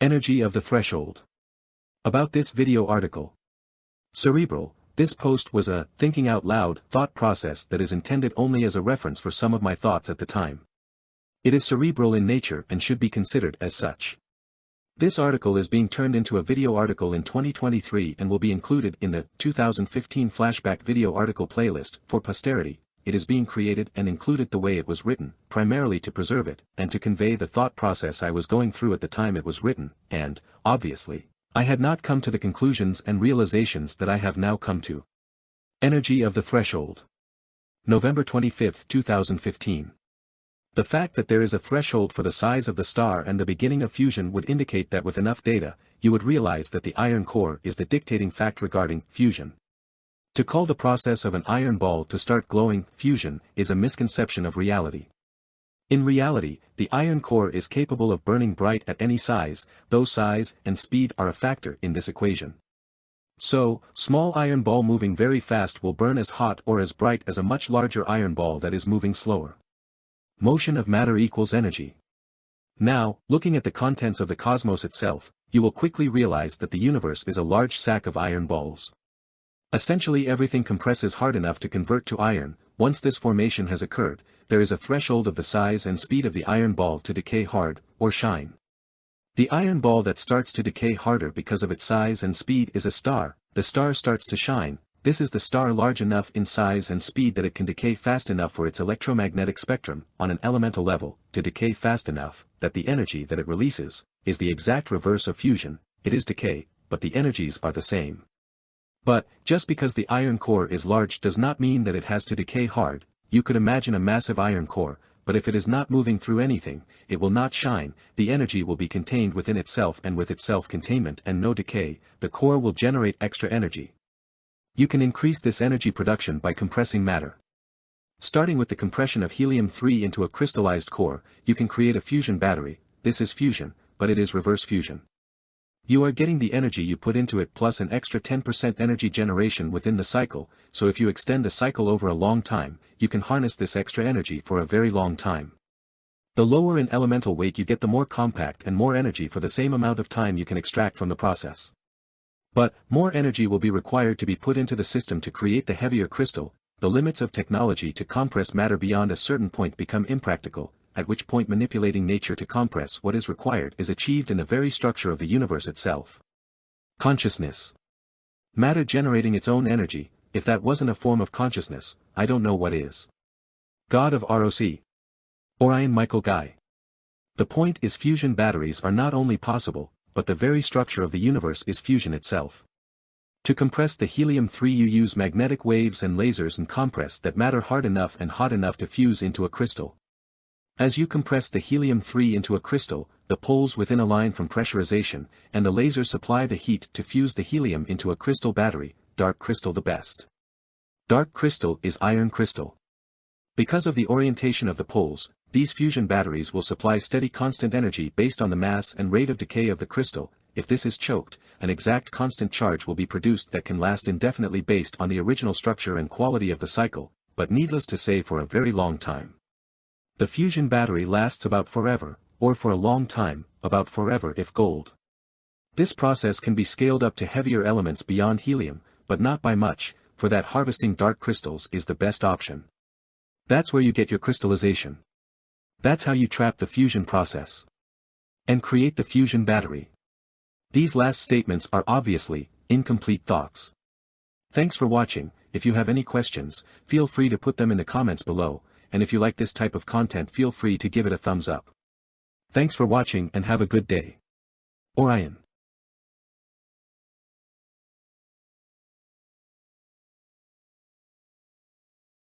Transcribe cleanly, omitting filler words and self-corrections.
Energy of the threshold. About this video article. Cerebral, this post was a thinking out loud thought process that is intended only as a reference for some of my thoughts at the time. It is cerebral in nature and should be considered as such. This article is being turned into a video article in 2023 and will be included in the 2015 flashback video article playlist for posterity. It is being created and included the way it was written, primarily to preserve it, and to convey the thought process I was going through at the time it was written, and, obviously, I had not come to the conclusions and realizations that I have now come to. Energy of the threshold. November 25, 2015. The fact that there is a threshold for the size of the star and the beginning of fusion would indicate that with enough data, you would realize that the iron core is the dictating fact regarding fusion. To call the process of an iron ball to start glowing fusion is a misconception of reality. In reality, the iron core is capable of burning bright at any size, though size and speed are a factor in this equation. So, small iron ball moving very fast will burn as hot or as bright as a much larger iron ball that is moving slower. Motion of matter equals energy. Now, looking at the contents of the cosmos itself, you will quickly realize that the universe is a large sack of iron balls. Essentially everything compresses hard enough to convert to iron. Once this formation has occurred, there is a threshold of the size and speed of the iron ball to decay hard, or shine. The iron ball that starts to decay harder because of its size and speed is a star. The star starts to shine. This is the star large enough in size and speed that it can decay fast enough for its electromagnetic spectrum, on an elemental level, to decay fast enough, that the energy that it releases, is the exact reverse of fusion. It is decay, but the energies are the same. But, just because the iron core is large does not mean that it has to decay hard. You could imagine a massive iron core, but if it is not moving through anything, it will not shine. The energy will be contained within itself, and with its self-containment and no decay, the core will generate extra energy. You can increase this energy production by compressing matter. Starting with the compression of helium-3 into a crystallized core, you can create a fusion battery. This is fusion, but it is reverse fusion. You are getting the energy you put into it plus an extra 10% energy generation within the cycle, so if you extend the cycle over a long time, you can harness this extra energy for a very long time. The lower in elemental weight you get, the more compact and more energy for the same amount of time you can extract from the process. But, more energy will be required to be put into the system to create the heavier crystal. The limits of technology to compress matter beyond a certain point become impractical, at which point manipulating nature to compress what is required is achieved in the very structure of the universe itself. Consciousness. Matter generating its own energy. If that wasn't a form of consciousness, I don't know what is. God of ROC. Orion Michael Guy. The point is, fusion batteries are not only possible, but the very structure of the universe is fusion itself. To compress the helium-3 you use magnetic waves and lasers and compress that matter hard enough and hot enough to fuse into a crystal. As you compress the helium-3 into a crystal, the poles within align from pressurization, and the lasers supply the heat to fuse the helium into a crystal battery. Dark crystal the best. Dark crystal is iron crystal. Because of the orientation of the poles, these fusion batteries will supply steady constant energy based on the mass and rate of decay of the crystal. If this is choked, an exact constant charge will be produced that can last indefinitely based on the original structure and quality of the cycle, but needless to say for a very long time. The fusion battery lasts about forever, or for a long time, about forever if gold. This process can be scaled up to heavier elements beyond helium, but not by much. For that, harvesting dark crystals is the best option. That's where you get your crystallization. That's how you trap the fusion process. And create the fusion battery. These last statements are obviously incomplete thoughts. Thanks for watching. If you have any questions, feel free to put them in the comments below, and if you like this type of content, feel free to give it a thumbs up. Thanks for watching and have a good day. Orion.